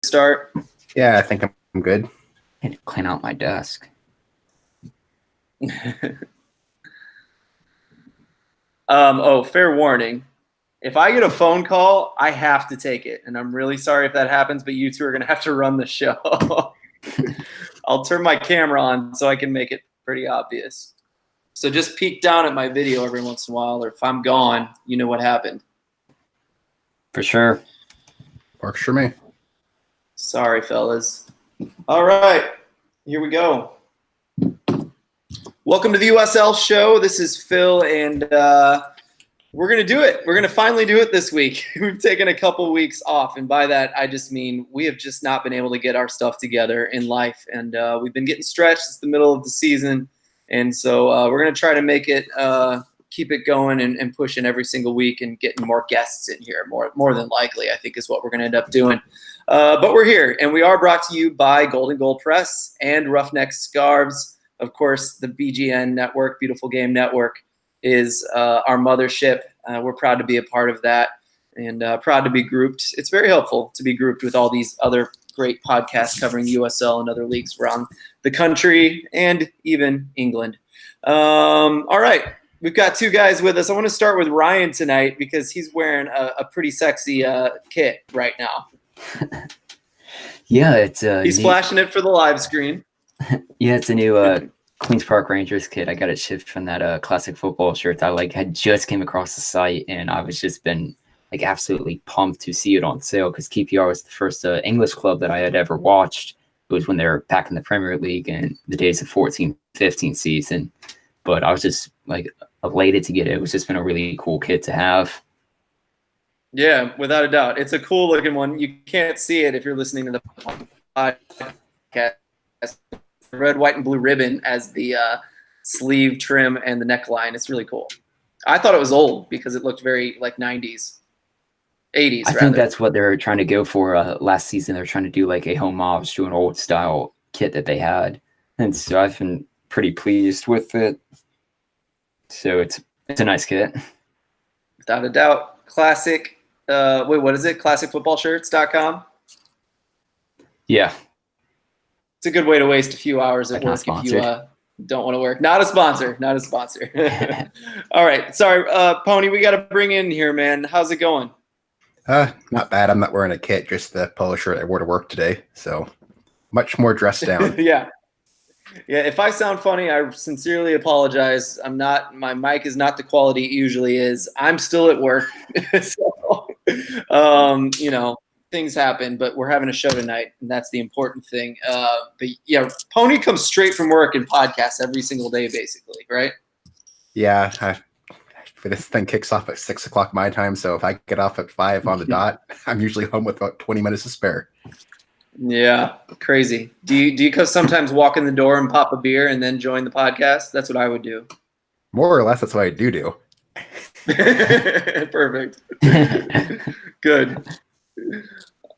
start? Yeah, I think I'm good. I need to clean out my desk. Fair warning. If I get a phone call, I have to take it. And I'm really sorry if that happens, but you two are going to have to run the show. I'll turn my camera on so I can make it pretty obvious. So just peek down at my video every once in a while, or if I'm gone, you know what happened. For sure. Works for me. Sorry, fellas. All right, here we go. Welcome to the USL show. This is Phil, and we're going to do it. We're going to finally do it this week. We've taken a couple weeks off, and by that, I just mean we have just not been able to get our stuff together in life, and we've been getting stretched. It's the middle of the season, and so we're going to try to make it, keep it going and pushing every single week and getting more guests in here, more than likely, I think is what we're going to end up doing. But we're here, and we are brought to you by Golden Goal Press and Roughneck Scarves. Of course, the BGN Network, Beautiful Game Network, is our mothership. We're proud to be a part of that and proud to be grouped. It's very helpful to be grouped with all these other great podcasts covering the USL and other leagues around the country and even England. All right, we've got two guys with us. I want to start with Ryan tonight because he's wearing a pretty sexy kit right now. Yeah, it's he's flashing it for the live screen. Yeah, it's a new Queens Park Rangers kit. I got it shipped from that classic football shirt that I had just came across the site, and I was just been absolutely pumped to see it on sale because QPR was the first English club that I had ever watched. It was when they were back in the Premier League in the days of 14-15 season. But I was just elated to get it. It was just been a really cool kit to have. Yeah, without a doubt. It's a cool looking one. You can't see it if you're listening to the podcast. Red, white, and blue ribbon as the sleeve trim and the neckline. It's really cool. I thought it was old because it looked very 90s, 80s. I think that's what they're trying to go for last season. They're trying to do a homage to an old style kit that they had. And so I've been pretty pleased with it. So it's a nice kit. Without a doubt. Classic. What is it? ClassicFootballShirts.com? Yeah. It's a good way to waste a few hours at work if you don't want to work. Not a sponsor. Not a sponsor. All right. Sorry, Pony, we got to bring in here, man. How's it going? Not bad. I'm not wearing a kit, just the polo shirt I wore to work today. So much more dressed down. Yeah. If I sound funny, I sincerely apologize. My mic is not the quality it usually is. I'm still at work. So, things happen, but we're having a show tonight, and that's the important thing. But yeah, Pony comes straight from work and podcasts every single day, basically, right? Yeah, this thing kicks off at 6 o'clock my time, so if I get off at 5 on the dot, I'm usually home with about 20 minutes to spare. Yeah, crazy. Do you sometimes walk in the door and pop a beer and then join the podcast? That's what I would do. More or less, that's what I do. Perfect. Good.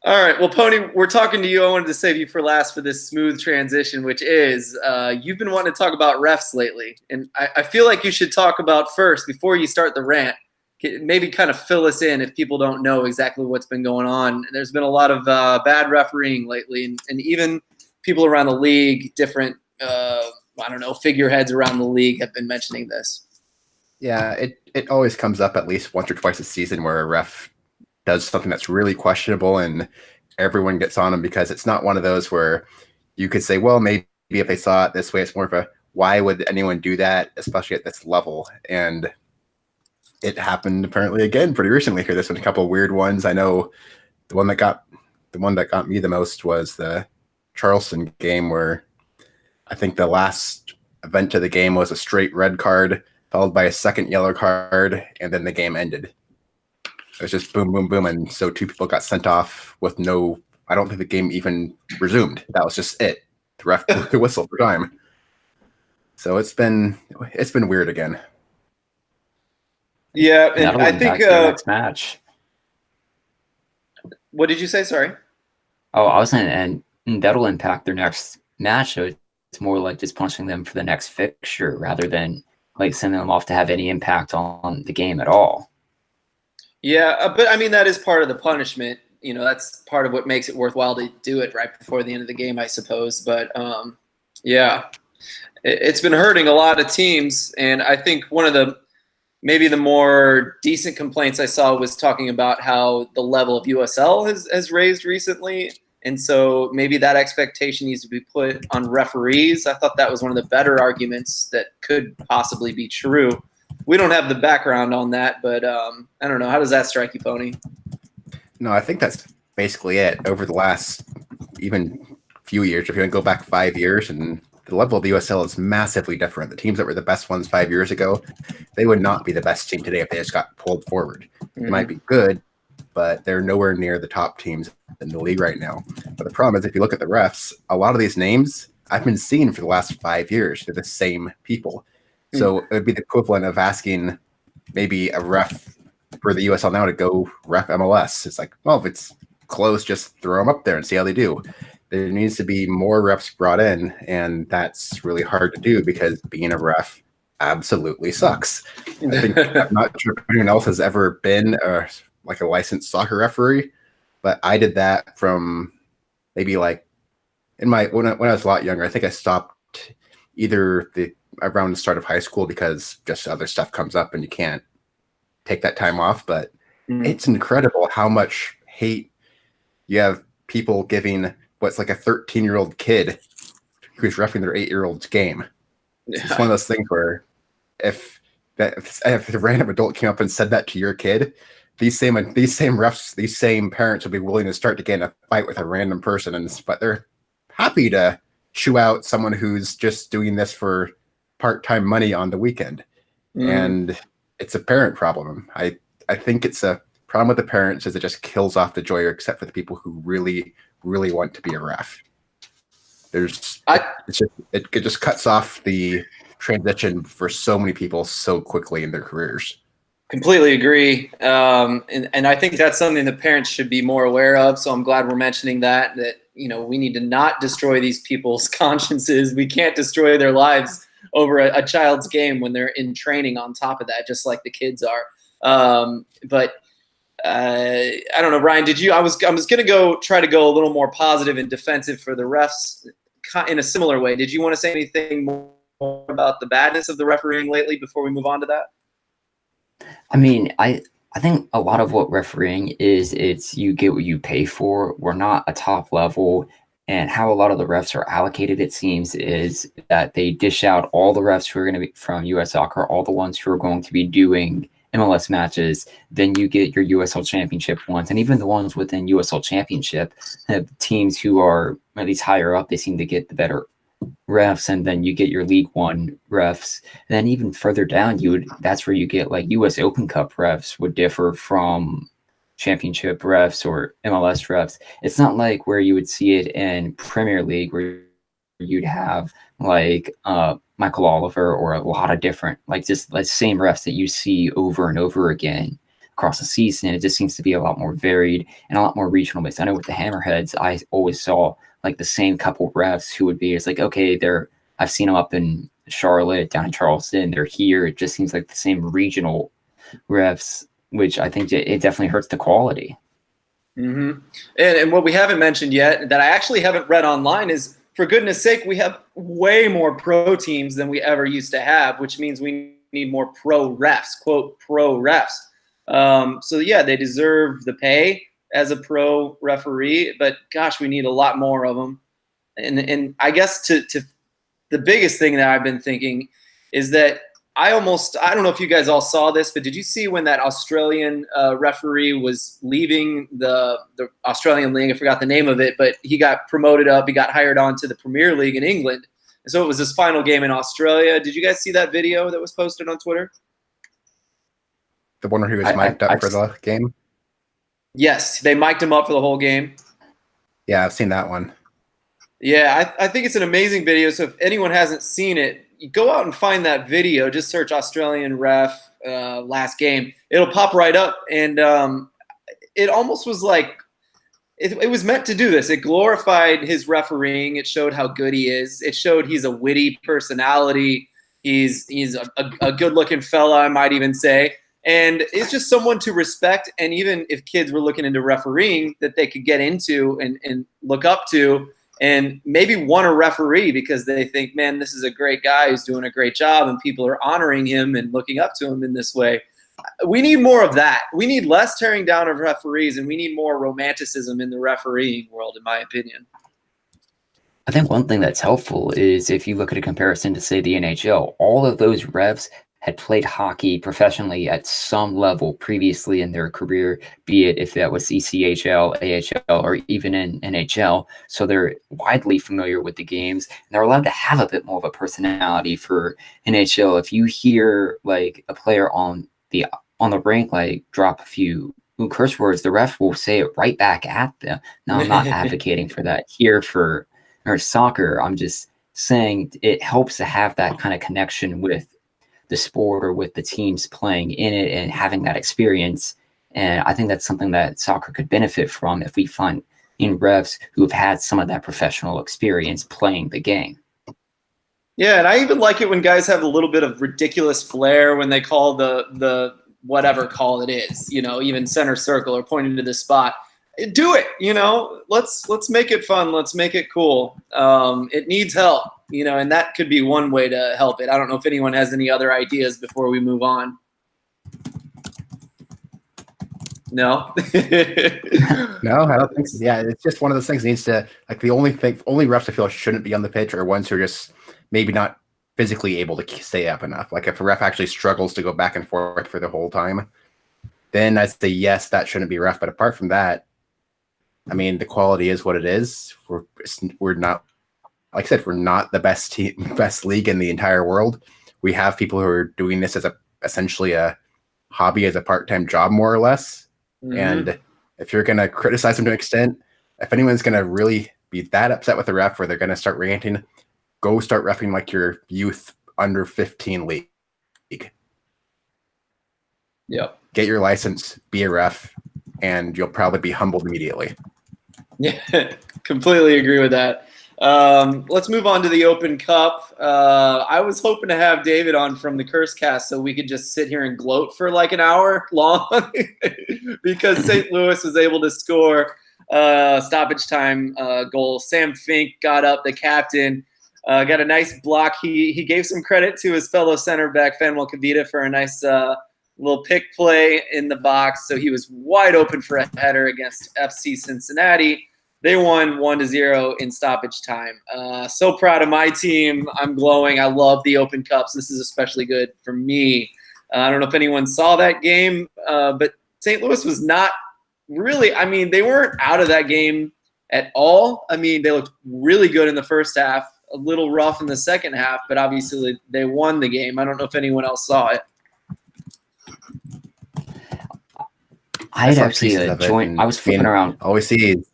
All right. Well, Pony, we're talking to you. I wanted to save you for last for this smooth transition, which is you've been wanting to talk about refs lately. And I feel like you should talk about first, before you start the rant, maybe kind of fill us in if people don't know exactly what's been going on. There's been a lot of bad refereeing lately, and even people around the league, different, figureheads around the league have been mentioning this. Yeah, it always comes up at least once or twice a season where a ref does something that's really questionable and everyone gets on them, because it's not one of those where you could say, well, maybe if they saw it this way. It's more of a, why would anyone do that, especially at this level? And it happened apparently again pretty recently here. There's been a couple of weird ones. I know the one that got me the most was the Charleston game, where I think the last event of the game was a straight red card followed by a second yellow card, and then the game ended. It was just boom, boom, boom, and so 2 people got sent off with no. I don't think the game even resumed. That was just it. The ref blew the whistle for time. So it's been weird again. Yeah, and I think next match. What did you say? Sorry. Oh, I was saying, and that'll impact their next match. So it's more like just punishing them for the next fixture rather than sending them off to have any impact on the game at all. Yeah, but I mean, that is part of the punishment. that's part of what makes it worthwhile to do it right before the end of the game, I suppose. But yeah, it's been hurting a lot of teams, and I think one of maybe the more decent complaints I saw was talking about how the level of USL has raised recently. And so maybe that expectation needs to be put on referees. I thought that was one of the better arguments that could possibly be true. We don't have the background on that, but I don't know. How does that strike you, Pony? No, I think that's basically it. Over the last even few years, if you want to go back 5 years, and the level of the USL is massively different. The teams that were the best ones 5 years ago, they would not be the best team today if they just got pulled forward. Mm-hmm. They might be good, but they're nowhere near the top teams in the league right now. But the problem is, if you look at the refs, a lot of these names I've been seeing for the last 5 years. They're the same people. So it would be the equivalent of asking maybe a ref for the USL now to go ref MLS. It's like, well, if it's close, just throw them up there and see how they do. There needs to be more refs brought in, and that's really hard to do because being a ref absolutely sucks. I think I'm not sure if anyone else has ever been like a licensed soccer referee, but I did that from maybe like when I was a lot younger. I think I stopped either around the start of high school because just other stuff comes up and you can't take that time off. But it's incredible how much hate you have people giving what's like a 13-year-old kid who's reffing their 8-year-old's game. Yeah. It's one of those things where if a random adult came up and said that to your kid, these same refs, these same parents would be willing to start to get in a fight with a random person, but they're happy to shoo out someone who's just doing this for part-time money on the weekend. And it's a parent problem. I think it's a problem with the parents is it just kills off the joy, except for the people who really, really want to be a ref. It just cuts off the transition for so many people so quickly in their careers. Completely agree. And I think that's something that parents should be more aware of. So I'm glad we're mentioning that we need to not destroy these people's consciences. We can't destroy their lives over a child's game when they're in training on top of that, just like the kids are. But I don't know, Ryan, I was going to try to go a little more positive and defensive for the refs in a similar way. Did you want to say anything more about the badness of the refereeing lately before we move on to that? I mean, I think a lot of what refereeing is, it's you get what you pay for. We're not a top level. And how a lot of the refs are allocated, it seems, is that they dish out all the refs who are going to be from US Soccer, all the ones who are going to be doing MLS matches. Then you get your USL Championship ones, and even the ones within USL Championship, teams who are at least higher up, they seem to get the better refs, and then you get your League One refs. And then even further down, that's where you get like US Open Cup refs would differ from Championship refs or MLS refs. It's not like where you would see it in Premier League where you'd have like Michael Oliver or a lot of different, like just the same refs that you see over and over again across the season. It just seems to be a lot more varied and a lot more regional based. I know with the Hammerheads, I always saw like the same couple refs who would be, it's like, okay, I've seen them up in Charlotte, down in Charleston, they're here. It just seems like the same regional refs, which I think it definitely hurts the quality. Mm-hmm. And what we haven't mentioned yet that I actually haven't read online is, for goodness sake, we have way more pro teams than we ever used to have, which means we need more pro refs, quote, pro refs. So yeah, they deserve the pay as a pro referee, but gosh, we need a lot more of them. And I guess to the biggest thing that I've been thinking is that I don't know if you guys all saw this, but did you see when that Australian referee was leaving the Australian League? I forgot the name of it, but he got promoted up. He got hired on to the Premier League in England. And so it was his final game in Australia. Did you guys see that video that was posted on Twitter? The one where he was mic'd up for the game? Yes, they mic'd him up for the whole game. Yeah, I've seen that one. Yeah, I think it's an amazing video. So if anyone hasn't seen it, you go out and find that video. Just search Australian ref last game. It'll pop right up. And it almost was like it was meant to do this. It glorified his refereeing. It showed how good he is. It showed he's a witty personality. He's a good-looking fella, I might even say. And it's just someone to respect. And even if kids were looking into refereeing, that they could get into and look up to, and maybe want a referee because they think, man, this is a great guy who's doing a great job, and people are honoring him and looking up to him in this way. We need more of that. We need less tearing down of referees, and we need more romanticism in the refereeing world, in my opinion. I think one thing that's helpful is if you look at a comparison to, say, the NHL, all of those refs had played hockey professionally at some level previously in their career, be it if that was ECHL, AHL, or even in NHL. So they're widely familiar with the games, and they're allowed to have a bit more of a personality. For NHL, if you hear like a player on the rink like drop a few curse words, the ref will say it right back at them. Now, I'm not advocating for that here for soccer. I'm just saying it helps to have that kind of connection with the sport or with the teams playing in it and having that experience. And I think that's something that soccer could benefit from if we find in refs who have had some of that professional experience playing the game. Yeah, and I even like it when guys have a little bit of ridiculous flair when they call the whatever call it is, even center circle or pointing to the spot. Do it, let's make it fun. Let's make it cool. It needs help, and that could be one way to help it. I don't know if anyone has any other ideas before we move on. No? No, I don't think so. Yeah, it's just one of those things that needs to, like, the only refs I feel shouldn't be on the pitch are ones who are just maybe not physically able to stay up enough. Like if a ref actually struggles to go back and forth for the whole time, then I'd say, yes, that shouldn't be ref. But apart from that, I mean, the quality is what it is. We're not, like I said, we're not the best league in the entire world. We have people who are doing this as essentially a hobby, as a part-time job, more or less. Mm-hmm. And if you're going to criticize them to an extent, if anyone's going to really be that upset with the ref, or they're going to start ranting, go start reffing like your youth under 15 league. Yep. Get your license, be a ref, and you'll probably be humbled immediately. Yeah, completely agree with that. Let's move on to the Open Cup. I was hoping to have David on from the Curse Cast so we could just sit here and gloat for like an hour long because St. Louis was able to score stoppage time goal. Sam Fink got up, the captain, got a nice block. He gave some credit to his fellow center back, Fanuel Kavita, for a nice little pick play in the box. So he was wide open for a header against FC Cincinnati. They won 1-0 in stoppage time. So proud of my team. I'm glowing. I love the Open Cups. This is especially good for me. I don't know if anyone saw that game, but St. Louis was not really – I mean, they weren't out of that game at all. I mean, they looked really good in the first half, a little rough in the second half, but obviously they won the game. I don't know if anyone else saw it. I had actually joined – I was flipping around. Always see –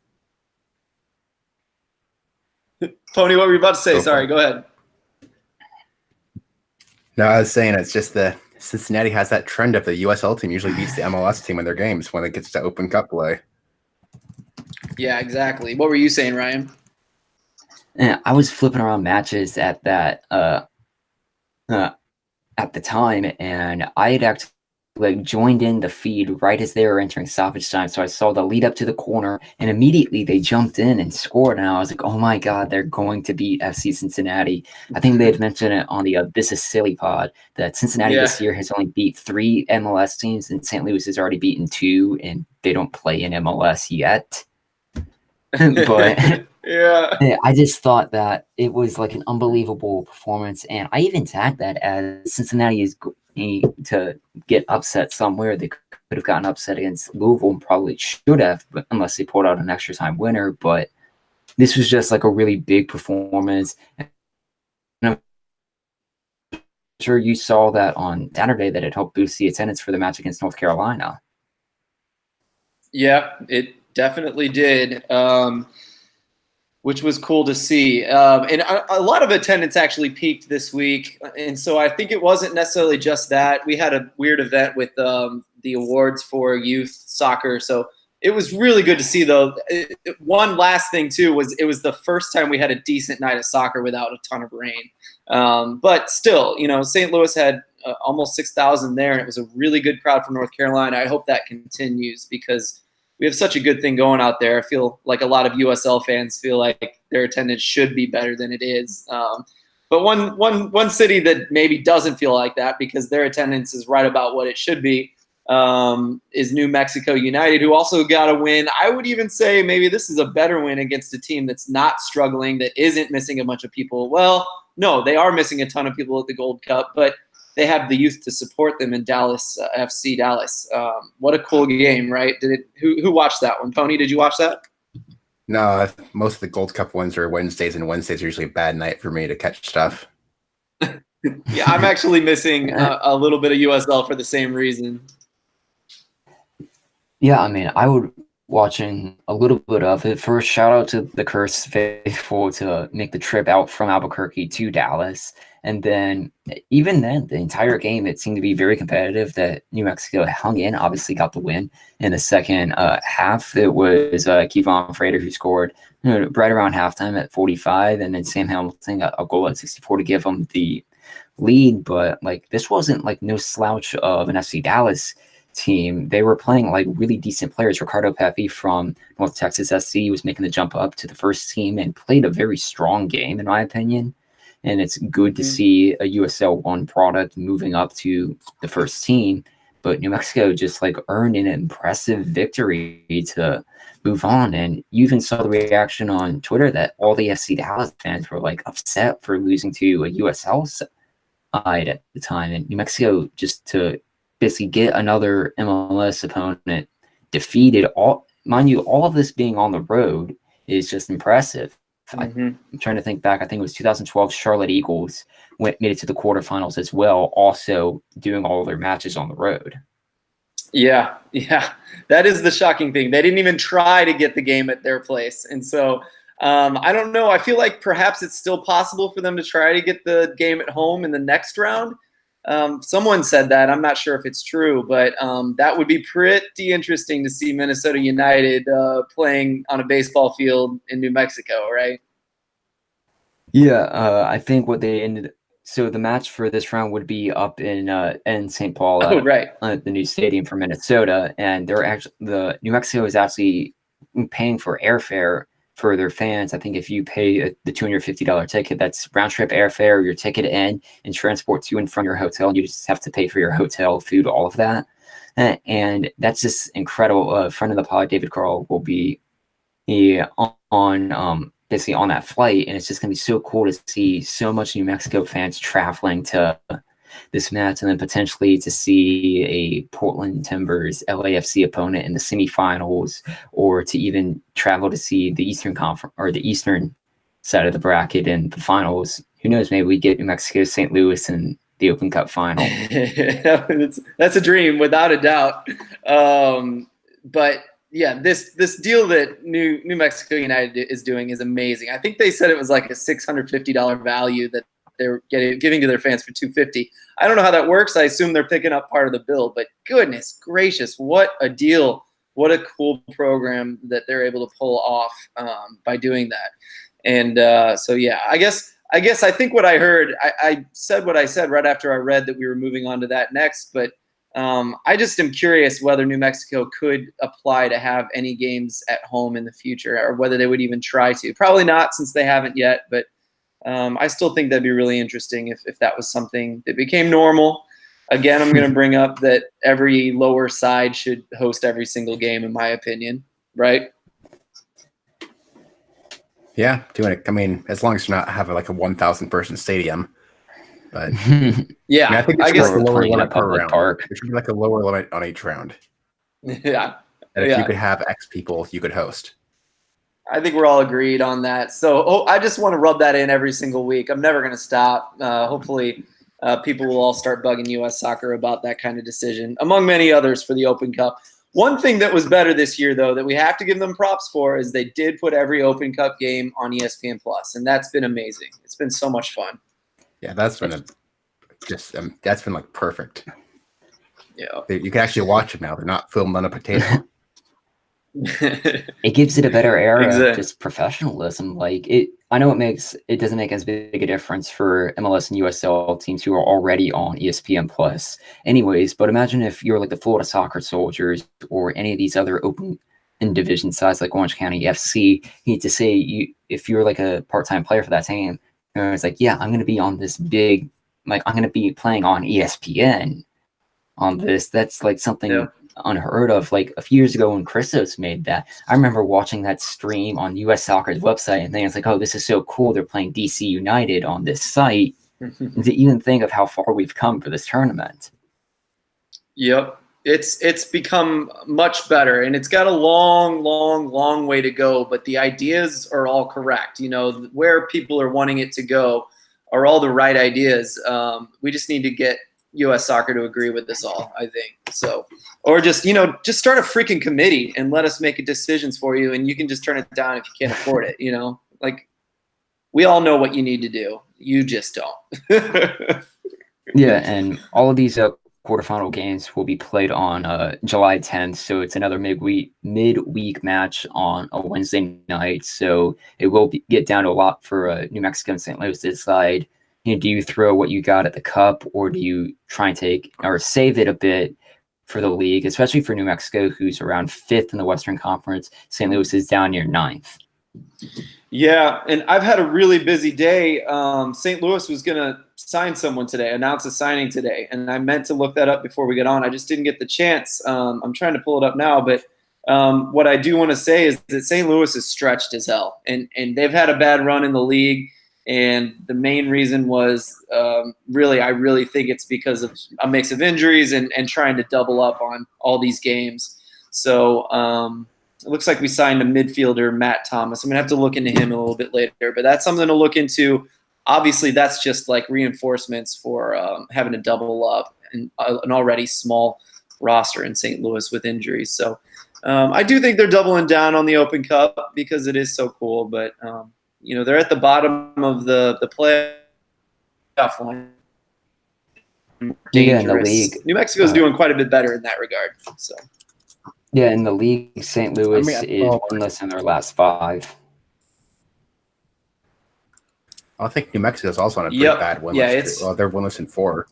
Tony, what were you about to say? Sorry, go ahead. No, I was saying it's just the Cincinnati has that trend of the USL team usually beats the MLS team in their games when it gets to Open Cup play. Yeah, exactly. What were you saying, Ryan? Yeah, I was flipping around matches at that at the time, and I had actually joined in the feed right as they were entering stoppage time. So I saw the lead up to the corner, and immediately they jumped in and scored. And I was like, oh my God, they're going to beat FC Cincinnati. I think they had mentioned it on the This Is Silly pod that Cincinnati this year has only beat 3 MLS teams, and St. Louis has already beaten 2, and they don't play in MLS yet. But yeah, I just thought that it was like an unbelievable performance. And I even tagged that as Cincinnati is to get upset somewhere. They could have gotten upset against Louisville and probably should have, but unless they pulled out an extra time winner. But this was just like a really big performance. And I'm sure you saw that on Saturday that it helped boost the attendance for the match against North Carolina. Yeah, it definitely did. Which was cool to see. And a lot of attendance actually peaked this week. And so I think it wasn't necessarily just that. We had a weird event with the awards for youth soccer. So it was really good to see, though. One last thing, too, was it was the first time we had a decent night of soccer without a ton of rain. But still, St. Louis had almost 6,000 there, and it was a really good crowd from North Carolina. I hope that continues because we have such a good thing going out there. I feel like a lot of USL fans feel like their attendance should be better than it is. But one city that maybe doesn't feel like that because their attendance is right about what it should be is New Mexico United, who also got a win. I would even say maybe this is a better win against a team that's not struggling, that isn't missing a bunch of people. Well, no, they are missing a ton of people at the Gold Cup, but they have the youth to support them in Dallas, FC Dallas. What a cool game, right? Who watched that one? Tony, did you watch that? No, most of the Gold Cup ones are Wednesdays, and Wednesdays are usually a bad night for me to catch stuff. Yeah, I'm actually missing a little bit of USL for the same reason. Yeah, I mean, I would watching a little bit of it. First, shout out to the Curse faithful to make the trip out from Albuquerque to Dallas. And then, even then, the entire game, it seemed to be very competitive that New Mexico hung in, obviously got the win. In the second half, it was Kevon Frater who scored right around halftime at 45, and then Sam Hamilton got a goal at 64 to give them the lead. But, like, this wasn't, like, no slouch of an FC Dallas team. They were playing like really decent players. Ricardo Pepi from North Texas SC was making the jump up to the first team and played a very strong game, in my opinion. And it's good to see a USL 1 product moving up to the first team. But New Mexico just like earned an impressive victory to move on. And you even saw the reaction on Twitter that all the FC Dallas fans were like upset for losing to a USL side at the time. And New Mexico, just to basically get another MLS opponent defeated, mind you, all of this being on the road is just impressive. I'm trying to think back. I think it was 2012 Charlotte Eagles made it to the quarterfinals as well, also doing all of their matches on the road. Yeah. That is the shocking thing. They didn't even try to get the game at their place. And so I don't know. I feel like perhaps it's still possible for them to try to get the game at home in the next round. Someone said that. I'm not sure if it's true, but that would be pretty interesting to see Minnesota United playing on a baseball field in New Mexico, right? Yeah, I think what they ended. So the match for this round would be up in St. Paul, right, at the new stadium for Minnesota, and the New Mexico is actually paying for airfare for their fans. I think if you pay the $250 ticket, that's round trip airfare, your ticket in, and transport to and from your hotel. You just have to pay for your hotel, food, all of that. And that's just incredible. A friend of the pod, David Carl, will be on basically on that flight. And it's just going to be so cool to see so much New Mexico fans traveling to this match, and then potentially to see a Portland Timbers LAFC opponent in the semifinals, or to even travel to see the Eastern Conference or the Eastern side of the bracket in the finals. Who knows? Maybe we get New Mexico, St. Louis in the Open Cup final. That's a dream, without a doubt. But yeah, this deal that New Mexico United is doing is amazing. I think they said it was like a $650 value that they're giving to their fans for $250. I don't know how that works. I assume they're picking up part of the bill, but goodness gracious, what a deal. What a cool program that they're able to pull off by doing that. And so, yeah, I guess I think what I heard, I said what I said right after I read that we were moving on to that next, but I just am curious whether New Mexico could apply to have any games at home in the future, or whether they would even try to. Probably not, since they haven't yet, but I still think that'd be really interesting if that was something that became normal. Again, I'm going to bring up that every lower side should host every single game, in my opinion, right? Yeah, doing it. I mean, as long as you're not having like a 1,000 person stadium. But yeah, I think it's guess a lower limit per public round. Park. There should be like a lower limit on each round. Yeah. And if you could have X people, you could host. I think we're all agreed on that. So I just want to rub that in every single week. I'm never going to stop. Hopefully people will all start bugging U.S. Soccer about that kind of decision, among many others for the Open Cup. One thing that was better this year, though, that we have to give them props for, is they did put every Open Cup game on ESPN+, and that's been amazing. It's been so much fun. Yeah, that's been that's been like perfect. Yeah, You can actually watch them now. They're not filmed on a potato. it gives it a better era of Exactly. just professionalism. Like I know it doesn't make as big a difference for MLS and USL teams who are already on ESPN Plus, anyways. But imagine if you're like the Florida Soccer Soldiers or any of these other open in division sides like Orange County FC. You need to say if you're like a part-time player for that team, and it's like, yeah, I'm going to be on this big, like I'm going to be playing on ESPN on this. That's like something Yeah. unheard of. Like a few years ago when Christos made that, I remember watching that stream on US Soccer's website and thinking, it's like, oh, this is so cool. They're playing DC United on this site. And to even think of how far we've come for this tournament. Yep. It's become much better, and it's got a long way to go, but the ideas are all correct. You know, where people are wanting it to go are all the right ideas. We just need to get US Soccer to agree with this all, I think. So, or just start a freaking committee and let us make decisions for you, and you can just turn it down if you can't afford it. You know, like we all know what you need to do. You just don't. Yeah, and all of these quarterfinal games will be played on July 10th, so it's another midweek match on a Wednesday night. So it will get down to a lot for New Mexico and St. Louis to decide. Do you throw what you got at the Cup, or do you try and take or save it a bit for the league, especially for New Mexico, who's around 5th in the Western Conference. St. Louis is down near 9th. Yeah, and I've had a really busy day. St. Louis was going to sign someone today, announce a signing today, and I meant to look that up before we get on. I just didn't get the chance. I'm trying to pull it up now, but what I do want to say is that St. Louis is stretched as hell, and they've had a bad run in the league, and the main reason was I really think it's because of a mix of injuries and trying to double up on all these games. So it looks like we signed a midfielder, Matt Thomas. I'm going to have to look into him a little bit later, but that's something to look into. Obviously, that's just like reinforcements for having to double up and an already small roster in St. Louis with injuries. So I do think they're doubling down on the Open Cup because it is so cool, but they're at the bottom of the playoff line. Yeah, in the league. New Mexico's doing quite a bit better in that regard. So. Yeah, in the league, St. Louis is winless in their last 5. I think New Mexico's also on a pretty bad winless streak. Well, they're winless in 4.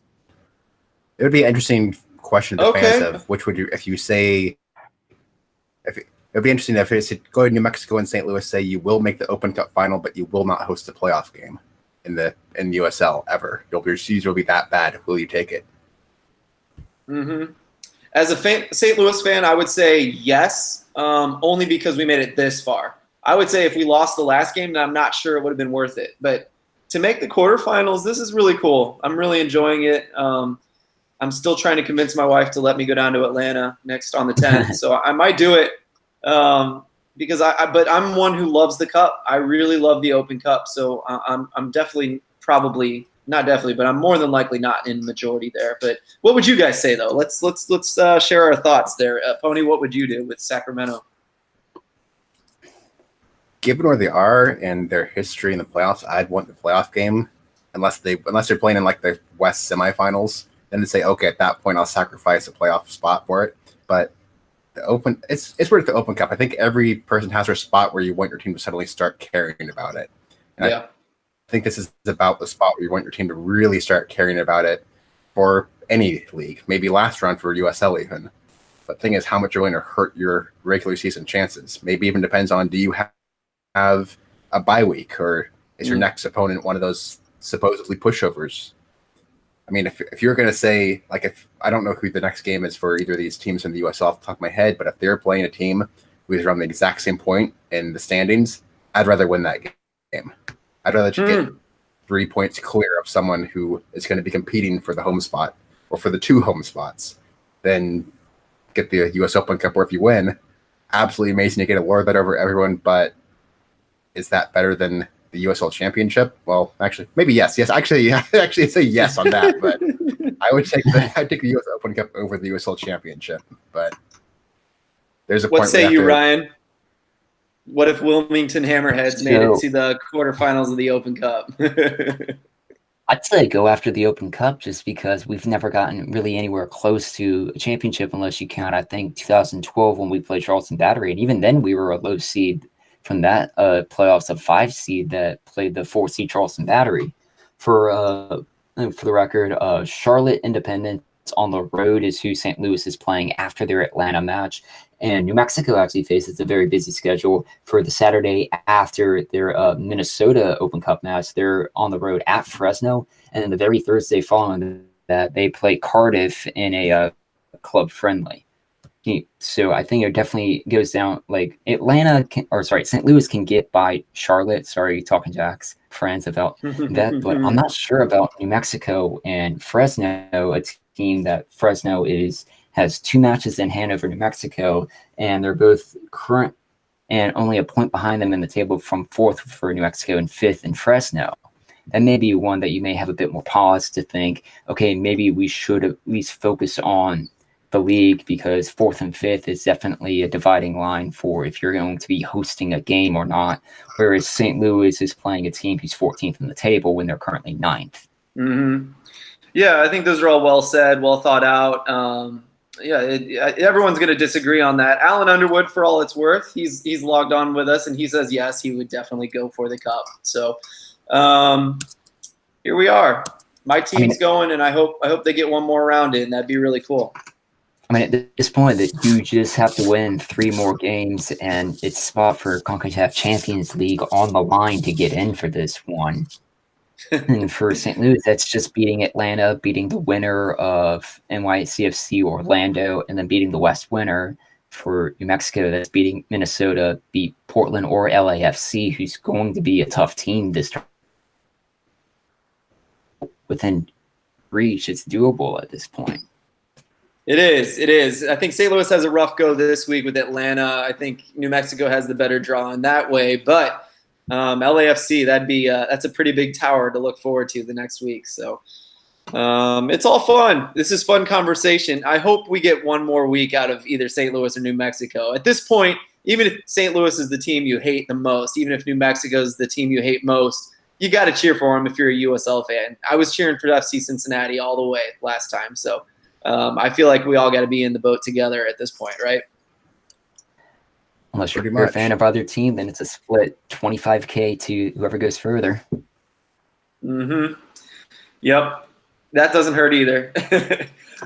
It would be an interesting question to fans of which would you, if you say, it would be interesting if it's go to New Mexico and St. Louis, say you will make the Open Cup final, but you will not host a playoff game in USL ever. Your season will be that bad. Will you take it? Mm-hmm. As a St. Louis fan, I would say yes, only because we made it this far. I would say if we lost the last game, then I'm not sure it would have been worth it. But to make the quarterfinals, this is really cool. I'm really enjoying it. I'm still trying to convince my wife to let me go down to Atlanta next on the 10th. So I might do it because but I'm one who loves the Cup. I really love the Open Cup. So I'm definitely not definitely, but I'm more than likely not in majority there. But what would you guys say though? Let's share our thoughts there. Pony, what would you do with Sacramento? Given where they are and their history in the playoffs, I'd want the playoff game unless they're playing in like the West semifinals. Then to say, okay, at that point I'll sacrifice a playoff spot for it. But the Open, it's worth the Open Cup. I think every person has their spot where you want your team to suddenly start caring about it. And I think this is about the spot where you want your team to really start caring about it for any league, maybe last round for USL even. But the thing is, how much you're going to hurt your regular season chances. Maybe even depends on, do you have a bye week, or is your next opponent one of those supposedly pushovers? I mean, if you're going to say, like, if I don't know who the next game is for either of these teams in the USL off the top of my head, but if they're playing a team who is around the exact same point in the standings, I'd rather win that game. I'd rather get 3 points clear of someone who is going to be competing for the home spot or for the 2 home spots than get the US Open Cup, where if you win, absolutely amazing, you get to lord that over everyone, but is that better than the USL Championship? Well, actually, maybe yes. Yes, actually say yes on that, but I'd take the US Open Cup over the USL Championship. But there's a point. What say you, Ryan? What if Wilmington Hammerheads made it to the quarterfinals of the Open Cup? I'd say go after the Open Cup just because we've never gotten really anywhere close to a championship unless you count, I think, 2012 when we played Charleston Battery. And even then, we were a low seed from that playoffs, a 5 seed that played the 4 seed Charleston Battery. For the record, Charlotte Independence on the road is who St. Louis is playing after their Atlanta match. And New Mexico actually faces a very busy schedule for the Saturday after their Minnesota Open Cup match. They're on the road at Fresno, and then the very Thursday following that, they play Cardiff in a club friendly. So I think it definitely goes down like St. Louis can get by Charlotte. Sorry, talking Jack's friends about that, but I'm not sure about New Mexico and Fresno, a team that Fresno has 2 matches in hand over New Mexico, and they're both current and only a point behind them in the table from 4th for New Mexico and 5th in Fresno. That may be one that you may have a bit more pause to think, okay, maybe we should at least focus on the league because 4th and 5th is definitely a dividing line for if you're going to be hosting a game or not, whereas St. Louis is playing a team who's 14th in the table when they're currently 9th. Mm-hmm. Yeah, I think those are all well said, well thought out. Everyone's going to disagree on that. Alan Underwood, for all it's worth, he's logged on with us, and he says yes, he would definitely go for the cup. So here we are. My team's going, and I hope they get one more round in. That'd be really cool. I mean, at this point, that you just have to win 3 more games, and it's spot for CONCACAF Champions League on the line to get in for this one. And for St. Louis, that's just beating Atlanta, beating the winner of NYCFC Orlando, and then beating the West winner. For New Mexico, that's beating Minnesota, beat Portland or LAFC, who's going to be a tough team this time. Within reach, it's doable at this point. It is. I think St. Louis has a rough go this week with Atlanta. I think New Mexico has the better draw in that way, but LAFC, that's a pretty big tower to look forward to the next week. So it's all fun. This is fun conversation. I hope we get one more week out of either St. Louis or New Mexico. At this point, even if St. Louis is the team you hate the most, even if New Mexico is the team you hate most, you got to cheer for them if you're a USL fan. I was cheering for FC Cincinnati all the way last time. So I feel like we all got to be in the boat together at this point, right? Unless you're a fan of other team, then it's a split $25K to whoever goes further. Mm-hmm. Yep. That doesn't hurt either.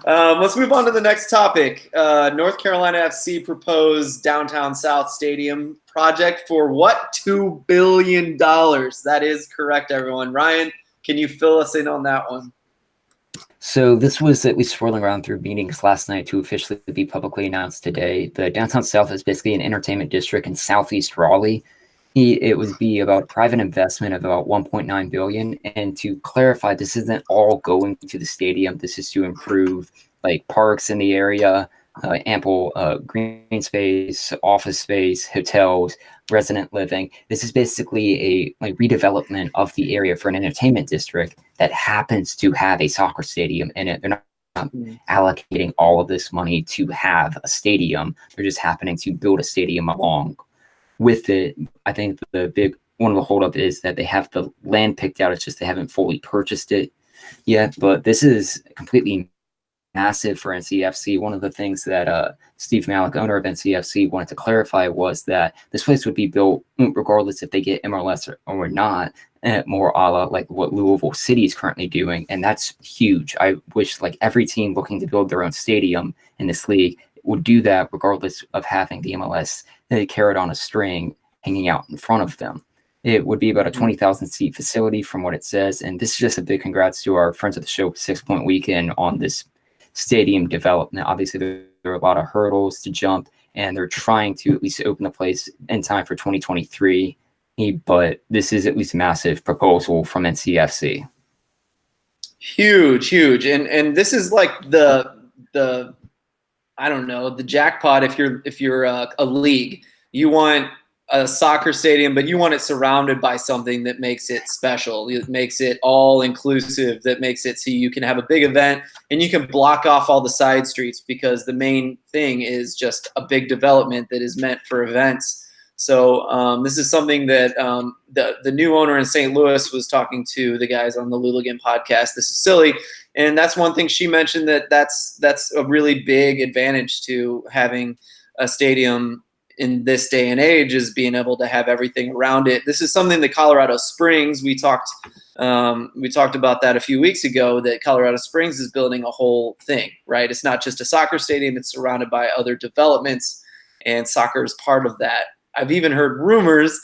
Let's move on to the next topic. North Carolina FC proposed Downtown South Stadium project for what? $2 billion. That is correct, everyone. Ryan, can you fill us in on that one? So this was at least swirling around through meetings last night to officially be publicly announced today. The Downtown South is basically an entertainment district in Southeast Raleigh. It would be about private investment of about $1.9 billion. And to clarify, this isn't all going to the stadium. This is to improve like parks in the area, ample green space, office space, hotels, resident living. This is basically a redevelopment of the area for an entertainment district that happens to have a soccer stadium in it. They're not allocating all of this money to have a stadium. They're just happening to build a stadium along with it. I think one of the holdup is that they have the land picked out. It's just they haven't fully purchased it yet. But this is completely massive for NCFC. One of the things that Steve Malik, owner of NCFC, wanted to clarify was that this place would be built regardless if they get MLS or not, more a la like what Louisville City is currently doing. And that's huge. I wish like every team looking to build their own stadium in this league would do that regardless of having the MLS carrot on a string hanging out in front of them. It would be about a 20,000 seat facility from what it says. And this is just a big congrats to our friends of the show, 6 Point Weekend, on this stadium development. Obviously, there are a lot of hurdles to jump, and they're trying to at least open the place in time for 2023. But this is at least a massive proposal from NCFC. Huge. And this is like the I don't know, the jackpot if you're a league. You want a soccer stadium, but you want it surrounded by something that makes it special. It makes it all inclusive, that makes it so you can have a big event and you can block off all the side streets, because the main thing is just a big development that is meant for events. So this is something that the new owner in St. Louis was talking to the guys on the Luligan podcast. This is silly, and that's one thing she mentioned, that's a really big advantage to having a stadium in this day and age, is being able to have everything around it. This is something that Colorado Springs, we talked about that a few weeks ago, that Colorado Springs is building a whole thing, right? It's not just a soccer stadium, it's surrounded by other developments, and soccer is part of that. I've even heard rumors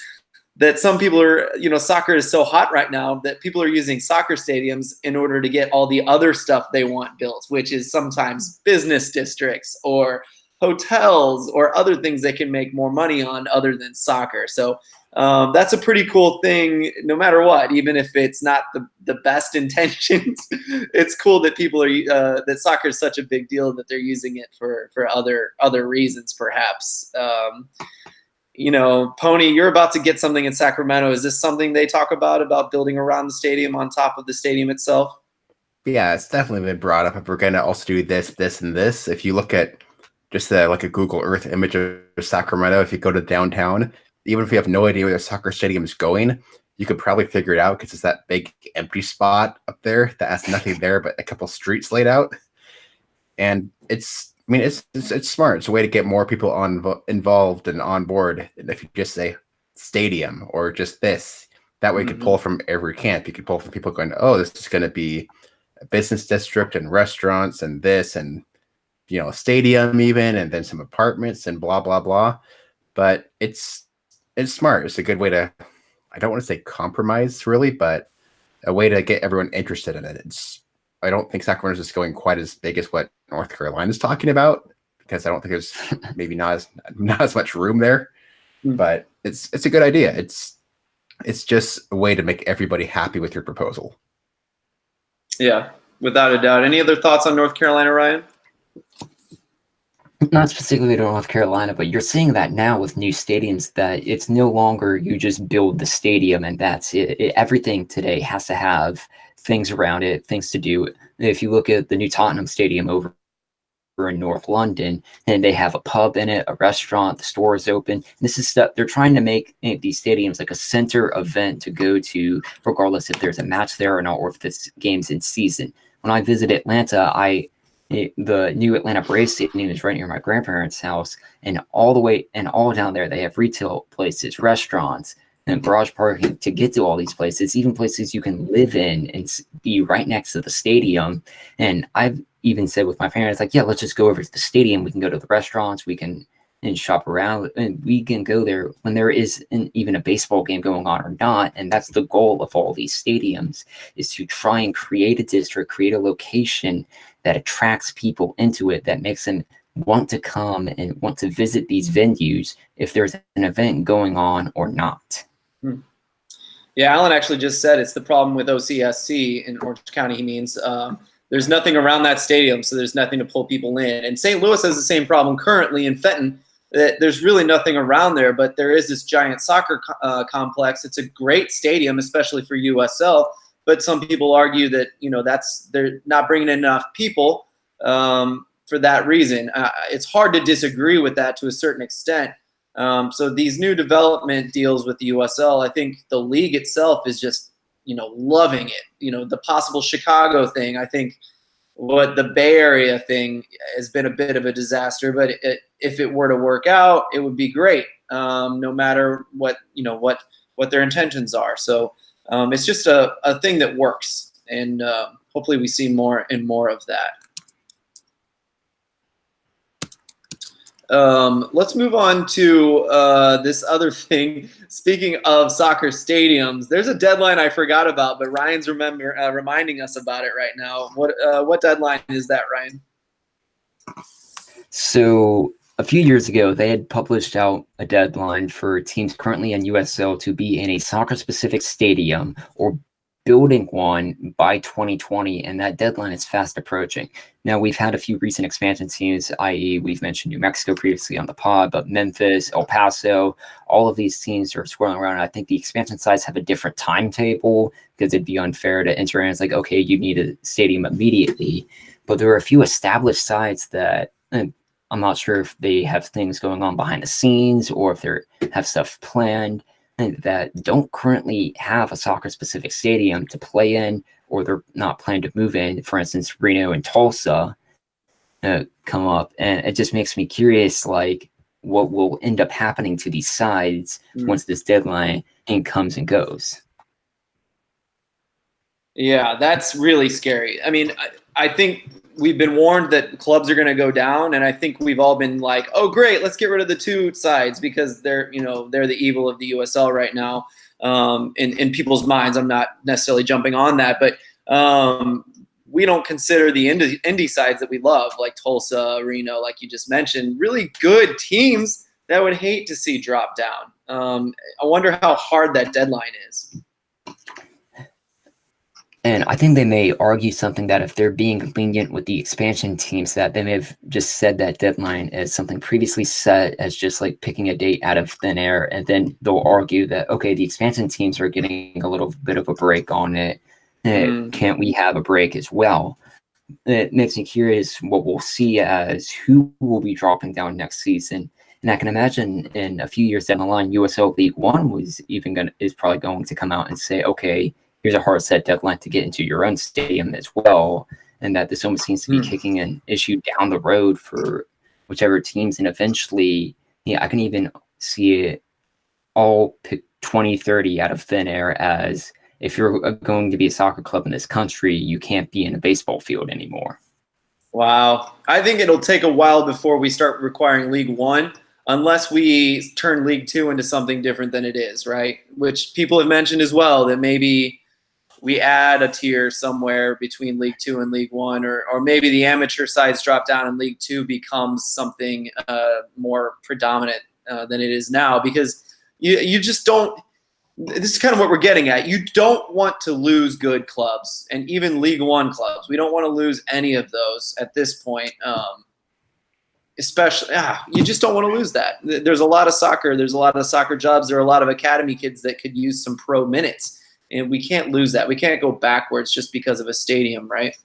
that some people are, soccer is so hot right now that people are using soccer stadiums in order to get all the other stuff they want built, which is sometimes business districts or hotels or other things they can make more money on other than soccer. So that's a pretty cool thing, no matter what, even if it's not the best intentions. It's cool that people are that soccer is such a big deal that they're using it for other reasons, perhaps. Pony, you're about to get something in Sacramento. Is this something they talk about building around the stadium on top of the stadium itself? Yeah, it's definitely been brought up. If we're going to also do this, this, and this, if you look at just like a Google Earth image of Sacramento, if you go to downtown, even if you have no idea where the soccer stadium is going, you could probably figure it out, because it's that big empty spot up there that has nothing there but a couple streets laid out. And it's smart. It's a way to get more people involved and on board. And if you just say stadium or just this, that way you could pull from every camp. You could pull from people going, oh, this is going to be a business district and restaurants and this and, a stadium even, and then some apartments and blah, blah, blah. But it's smart. It's a good way to, I don't want to say compromise really, but a way to get everyone interested in it. I don't think Sacramento is going quite as big as what North Carolina is talking about, because I don't think there's maybe not as much room there. But it's a good idea. It's just a way to make everybody happy with your proposal. Yeah, without a doubt. Any other thoughts on North Carolina, Ryan? Not specifically to North Carolina, but you're seeing that now with new stadiums, that it's no longer you just build the stadium and that's it. Everything today has to have things around it, things to do. If you look at the new Tottenham Stadium over in North London, and they have a pub in it, a restaurant, the store is open. This is stuff they're trying to make these stadiums like a center event to go to, regardless if there's a match there or not, or if this game's in season. When I visit Atlanta, the new Atlanta Braves Stadium is right near my grandparents' house, and all down there they have retail places, restaurants, and garage parking to get to all these places, even places you can live in and be right next to the stadium. And I've even said with my parents, like, yeah, let's just go over to the stadium. We can go to the restaurants, we can and shop around, and we can go there when there is even a baseball game going on or not. And that's the goal of all these stadiums, is to try and create a district, create a location that attracts people into it, that makes them want to come and want to visit these venues if there's an event going on or not. Yeah, Alan actually just said it's the problem with OCSC in Orange County. He means there's nothing around that stadium, so there's nothing to pull people in. And St. Louis has the same problem currently in Fenton. There's really nothing around there, but there is this giant soccer complex. It's a great stadium, especially for USL. But some people argue that they're not bringing in enough people for that reason. It's hard to disagree with that to a certain extent. So these new development deals with the USL, I think the league itself is just loving it. The possible Chicago thing, I think what the Bay Area thing has been a bit of a disaster, but if it were to work out, it would be great. No matter what their intentions are. So it's just a thing that works, and hopefully we see more and more of that. Let's move on to this other thing. Speaking of soccer stadiums, there's a deadline I forgot about, but Ryan's reminding us about it right now. What deadline is that, Ryan? So a few years ago, they had published out a deadline for teams currently in USL to be in a soccer-specific stadium or building one by 2020, and that deadline is fast approaching. Now, we've had a few recent expansion teams, i.e. we've mentioned New Mexico previously on the pod, but Memphis, El Paso, all of these teams are swirling around. I think the expansion sides have a different timetable, because it'd be unfair to enter in. It's like, okay, you need a stadium immediately. But there are a few established sides that I'm not sure if they have things going on behind the scenes or if they have stuff planned that don't currently have a soccer-specific stadium to play in, or they're not planning to move in. For instance, Reno and Tulsa come up, and it just makes me curious, like, what will end up happening to these sides once this deadline comes and goes. Yeah, that's really scary. I mean, I think we've been warned that clubs are going to go down, and I think we've all been like, "Oh, great, let's get rid of the two sides because they're the evil of the USL right now." In people's minds, I'm not necessarily jumping on that, but we don't consider the indie sides that we love, like Tulsa, Reno, like you just mentioned, really good teams that would hate to see drop down. I wonder how hard that deadline is. And I think they may argue something that if they're being lenient with the expansion teams, that they may have just said that deadline as something previously set as just like picking a date out of thin air. And then they'll argue that, okay, the expansion teams are getting a little bit of a break on it. Can't we have a break as well? It makes me curious what we'll see as who will be dropping down next season. And I can imagine in a few years down the line, USL League One is probably going to come out and say, okay, here's a hard set deadline to get into your own stadium as well. And that this almost seems to be kicking an issue down the road for whichever teams. And eventually, I can even see it all pick 2030 out of thin air as if you're going to be a soccer club in this country, you can't be in a baseball field anymore. Wow. I think it'll take a while before we start requiring League One, unless we turn League Two into something different than it is, right? Which people have mentioned as well, that maybe we add a tier somewhere between League Two and League One, or maybe the amateur sides drop down and League Two becomes something more predominant than it is now, because you just don't. This is kind of what we're getting at. You don't want to lose good clubs, and even League One clubs. We don't want to lose any of those at this point. Especially, you just don't want to lose that. There's a lot of soccer. There's a lot of soccer jobs. There are a lot of academy kids that could use some pro minutes, and we can't lose that. We can't go backwards just because of a stadium, right?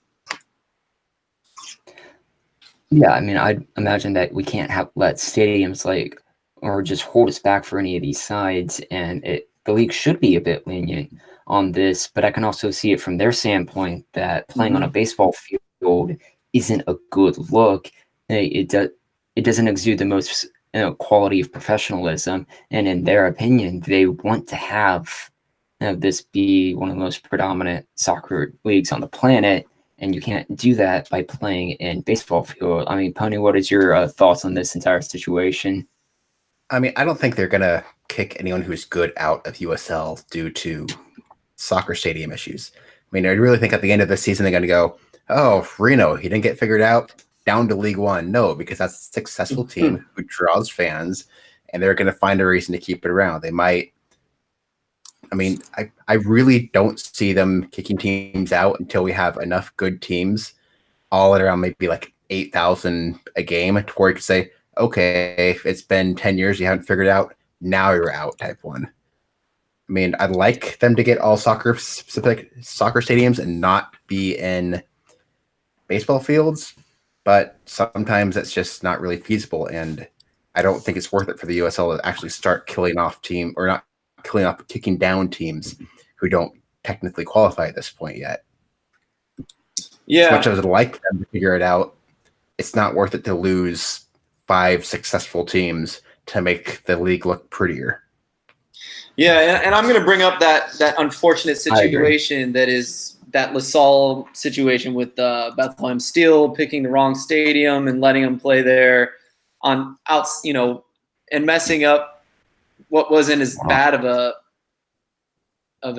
Yeah, I mean, I'd imagine that we can't let stadiums or just hold us back for any of these sides, and the league should be a bit lenient on this, but I can also see it from their standpoint that playing on a baseball field isn't a good look. It doesn't exude the most quality of professionalism, and in their opinion, they want to have this be one of the most predominant soccer leagues on the planet, and you can't do that by playing in baseball field. I mean, Pony, what is your thoughts on this entire situation? I mean, I don't think they're going to kick anyone who's good out of USL due to soccer stadium issues. I mean, I really think at the end of the season, they're going to go, oh, Reno, he didn't get figured out, down to League One. No, because that's a successful team who draws fans, and they're going to find a reason to keep it around. They might. I mean, I really don't see them kicking teams out until we have enough good teams all at around maybe like 8,000 a game to where you can say, okay, if it's been 10 years, you haven't figured it out, now you're out type one. I mean, I'd like them to get all soccer-specific soccer stadiums and not be in baseball fields, but sometimes that's just not really feasible, and I don't think it's worth it for the USL to actually start kicking down teams who don't technically qualify at this point yet. Yeah. As much as I'd like them to figure it out, it's not worth it to lose 5 successful teams to make the league look prettier. Yeah, and I'm going to bring up that unfortunate situation that is that LaSalle situation with Bethlehem Steel picking the wrong stadium and letting them play there and messing up what wasn't as bad of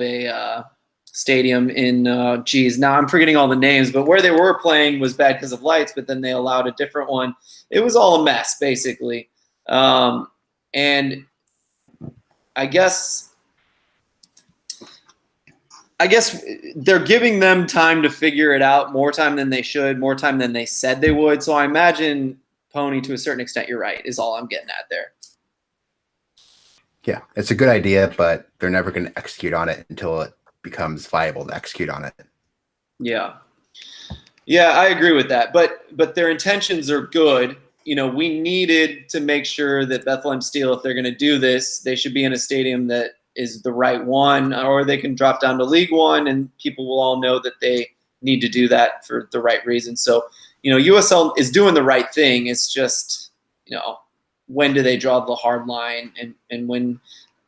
a stadium in now I'm forgetting all the names, but where they were playing was bad because of lights, but then they allowed a different one. It was all a mess basically. And I guess they're giving them time to figure it out, more time than they should, more time than they said they would. So I imagine, Pony, to a certain extent, you're right, is all I'm getting at there. Yeah, it's a good idea, but they're never going to execute on it until it becomes viable to execute on it. Yeah. Yeah, I agree with that. But their intentions are good. we needed to make sure that Bethlehem Steel, if they're going to do this, they should be in a stadium that is the right one, or they can drop down to League One, and people will all know that they need to do that for the right reason. So, USL is doing the right thing. It's just, when do they draw the hard line, and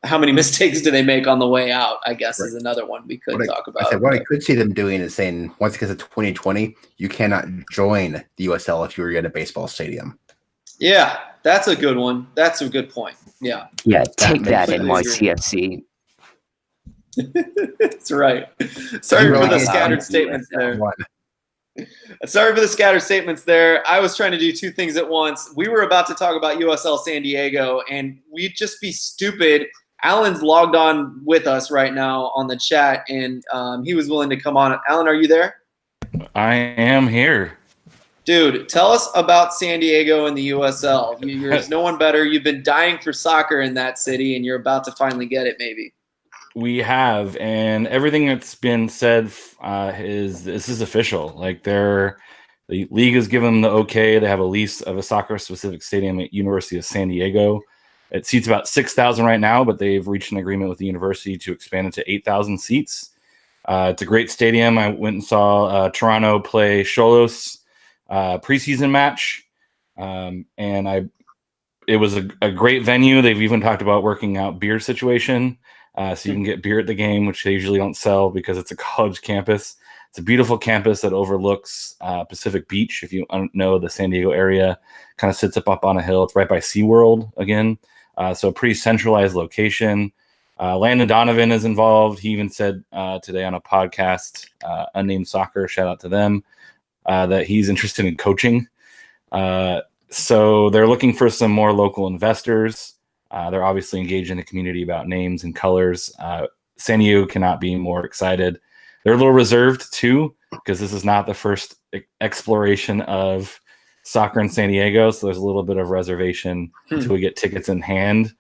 how many mistakes do they make on the way out, I guess, is another one we could talk about. What I could see them doing is saying, once it gets to 2020, you cannot join the USL if you're in a baseball stadium. Yeah, that's a good one. That's a good point. Yeah. Yeah, take that, NYCFC. That's right. Sorry for the scattered statements there. Sorry for the scattered statements there. I was trying to do two things at once. We were about to talk about USL San Diego, and we'd just be stupid. Alan's logged on with us right now on the chat, and he was willing to come on. Alan, are you there? I am here. Dude, tell us about San Diego and the USL. There's no one better. You've been dying for soccer in that city, and you're about to finally get it, maybe. We have, and everything that's been said is this is official. Like the league has given them the okay. They have a lease of a soccer-specific stadium at University of San Diego. It seats about 6,000 right now, but they've reached an agreement with the university to expand it to 8,000 seats. It's a great stadium. I went and saw Toronto play Xolos preseason match, and it was a great venue. They've even talked about working out beer situation, so you can get beer at the game, which they usually don't sell because it's a college campus. It's a beautiful campus that overlooks Pacific Beach. If you know the San Diego area, kind of sits up on a hill. It's right by SeaWorld again, so a pretty centralized location. Landon Donovan is involved. He even said today on a podcast, Unnamed Soccer, shout out to them, that he's interested in coaching. So they're looking for some more local investors. They're obviously engaged in the community about names and colors. San Diego cannot be more excited. They're a little reserved too, because this is not the first exploration of soccer in San Diego. So there's a little bit of reservation until we get tickets in hand.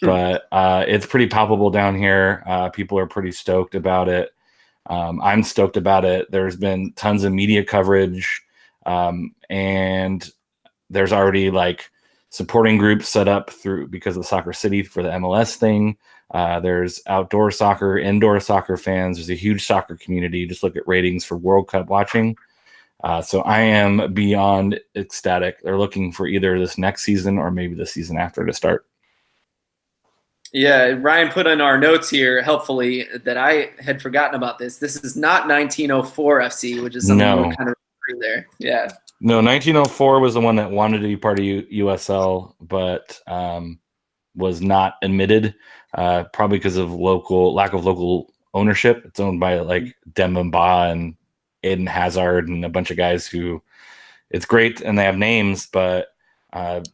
But it's pretty palpable down here. People are pretty stoked about it. I'm stoked about it. There's been tons of media coverage, and there's already supporting groups set up because of Soccer City for the MLS thing. There's outdoor soccer, indoor soccer fans. There's a huge soccer community. Just look at ratings for World Cup watching. So I am beyond ecstatic. They're looking for either this next season or maybe the season after to start. Yeah, Ryan put in our notes here, helpfully, that I had forgotten about this. This is not 1904 FC, which is something we're kind of there. Yeah. No, 1904 was the one that wanted to be part of USL, but was not admitted, probably because of lack of local ownership. It's owned by Demba Ba and Eden Hazard and a bunch of guys who it's great and they have names, but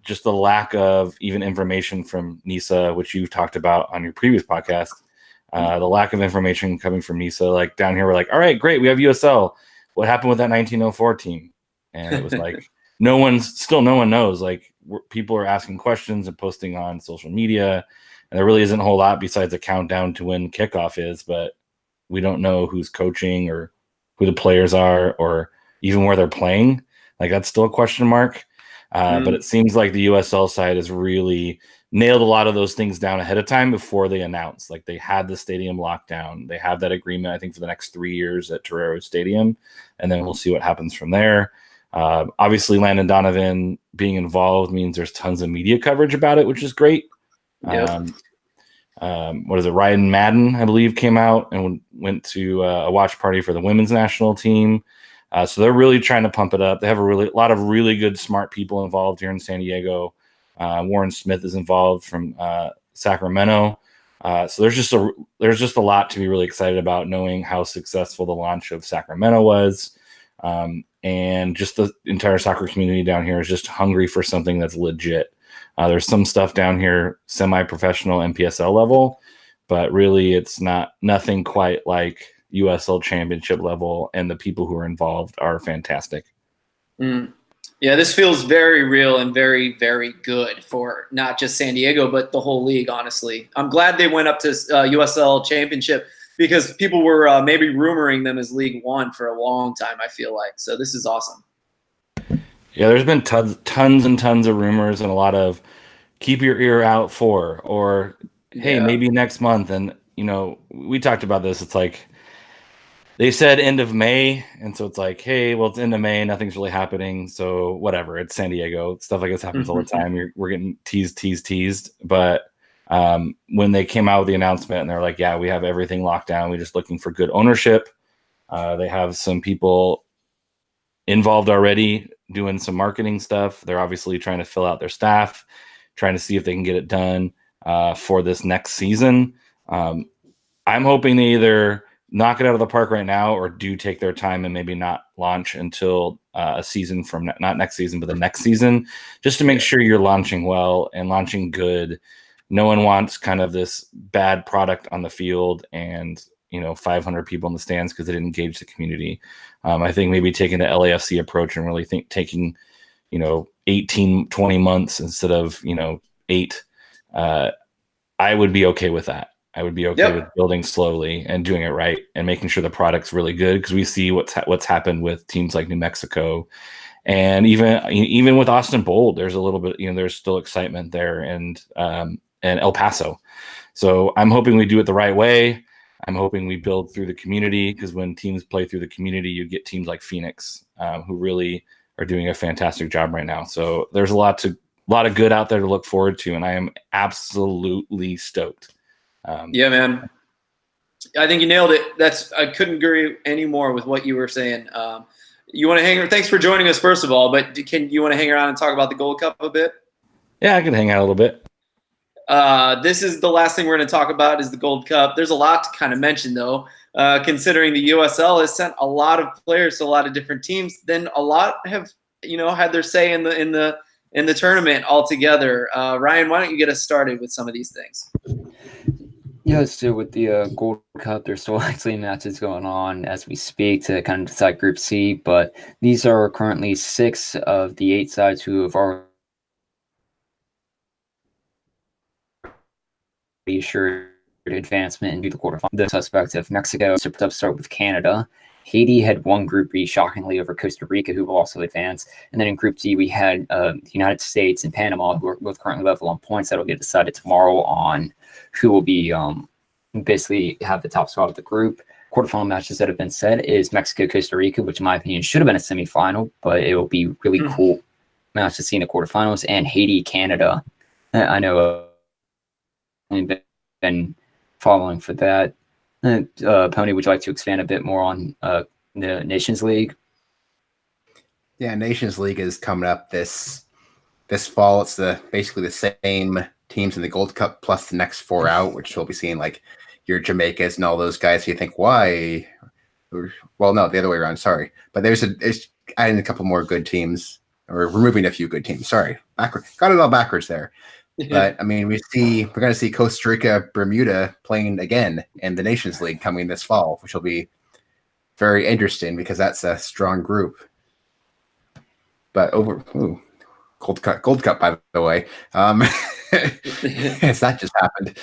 just the lack of even information from NISA, which you've talked about on your previous podcast, the lack of information coming from NISA, down here, we're all right, great, we have USL. What happened with that 1904 team? And it was no one knows. People are asking questions and posting on social media, and there really isn't a whole lot besides a countdown to when kickoff is, but we don't know who's coaching or who the players are or even where they're playing. That's still a question mark. But it seems like the USL side has really nailed a lot of those things down ahead of time before they announced. They had the stadium locked down. They have that agreement, I think, for the next 3 years at Torero Stadium, and then we'll see what happens from there. Obviously, Landon Donovan being involved means there's tons of media coverage about it, which is great. Yep. What is it? Ryan Madden, I believe, came out and went to a watch party for the women's national team. So they're really trying to pump it up. They have a lot of really good, smart people involved here in San Diego. Warren Smith is involved from Sacramento. So there's just a lot to be really excited about, knowing how successful the launch of Sacramento was. And just the entire soccer community down here is just hungry for something that's legit. There's some stuff down here, semi-professional MPSL level, but really it's nothing quite like USL championship level, and the people who are involved are fantastic. Yeah, this feels very real and very, very good for not just San Diego, but the whole league, honestly. I'm glad they went up to USL championship, because people were maybe rumoring them as League One for a long time, I feel like. So this is awesome. Yeah, there's been tons and tons of rumors and a lot of keep your ear out for, or hey, Yeah. maybe next month. And we talked about this. It's like they said end of May, and so it's like, hey, well, it's end of May, nothing's really happening, so whatever. It's San Diego. Stuff like this happens all the time. We're getting teased. But when they came out with the announcement, and they're like, yeah, we have everything locked down. We're just looking for good ownership. They have some people involved already doing some marketing stuff. They're obviously trying to fill out their staff, trying to see if they can get it done for this next season. I'm hoping they either knock it out of the park right now or do take their time and maybe not launch until a season from not next season, but the next season, just to make sure you're launching well and launching good. No one wants kind of this bad product on the field and 500 people in the stands because they didn't engage the community. I think maybe taking the LAFC approach and really taking 18, 20 months instead of 8. I would be okay with that. I would be okay with building slowly and doing it right and making sure the product's really good, because we see what's happened with teams like New Mexico, and even with Austin Bold, there's a little bit, there's still excitement there, and El Paso. So I'm hoping we do it the right way. I'm hoping we build through the community, because when teams play through the community, you get teams like Phoenix, who really are doing a fantastic job right now. So there's a lot of good out there to look forward to, and I am absolutely stoked. Yeah, man. I think you nailed it. I couldn't agree any more with what you were saying. You want to hang? Thanks for joining us, first of all. But you want to hang around and talk about the Gold Cup a bit? Yeah, I can hang out a little bit. This is the last thing we're going to talk about is the Gold Cup. There's a lot to kind of mention, though, considering the USL has sent a lot of players to a lot of different teams. Then a lot have had their say in the tournament altogether. Ryan, why don't you get us started with some of these things? Yeah, so with the Gold Cup, there's still actually matches going on as we speak to kind of decide Group C, but these are currently 6 of the 8 sides who have already assured advancement into the quarterfinals. The suspects of Mexico start with Canada. Haiti had won Group B shockingly over Costa Rica, who will also advance. And then in Group D, we had the United States and Panama, who are both currently level on points. That'll get decided tomorrow on who will be basically have the top spot of the group. Quarterfinal matches that have been said is Mexico, Costa Rica, which in my opinion should have been a semifinal, but it will be really cool match to see in the quarterfinals. And Haiti, Canada. I know I've been following for that. Pony, would you like to expand a bit more on the Nations League? Yeah, Nations League is coming up this fall. It's basically the same teams in the Gold Cup plus the next 4 out, which we'll be seeing like your Jamaicas and all those guys. You think, why? Well, no, the other way around. Sorry, but there's adding a couple more good teams, or removing a few good teams. Sorry, got it all backwards there. But I mean, we're going to see Costa Rica, Bermuda playing again in the Nations League coming this fall, which will be very interesting because that's a strong group. But Gold Cup, by the way. Yes, that just happened.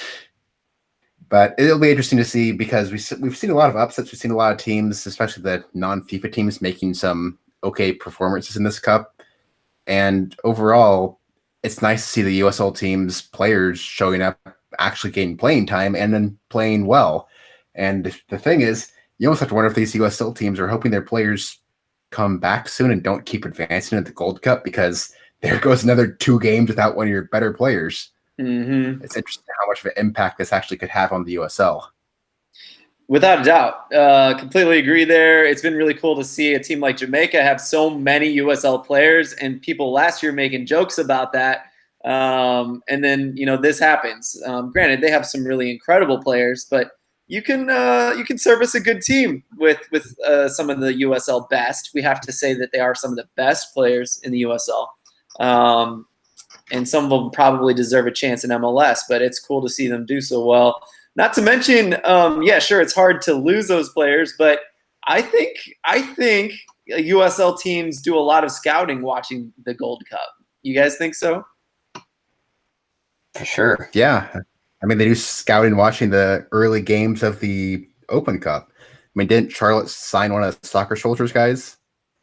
But it'll be interesting to see because we've seen a lot of upsets. We've seen a lot of teams, especially the non-FIFA teams, making some okay performances in this cup. And overall, it's nice to see the USL teams players showing up, actually getting playing time and then playing well. And the thing is, you almost have to wonder if these USL teams are hoping their players come back soon and don't keep advancing at the Gold Cup, because there goes another 2 games without one of your better players. Mm-hmm. It's interesting how much of an impact this actually could have on the USL. Without a doubt. Completely agree there. It's been really cool to see a team like Jamaica have so many USL players, and people last year making jokes about that. And then, this happens. Granted, they have some really incredible players, but you can service a good team with some of the USL best. We have to say that they are some of the best players in the USL. And some of them probably deserve a chance in MLS, but it's cool to see them do so well. Not to mention, sure, it's hard to lose those players, but I think USL teams do a lot of scouting watching the Gold Cup. You guys think so? For sure. Yeah. I mean, they do scouting watching the early games of the Open Cup. I mean, didn't Charlotte sign one of the Soccer Soldiers guys?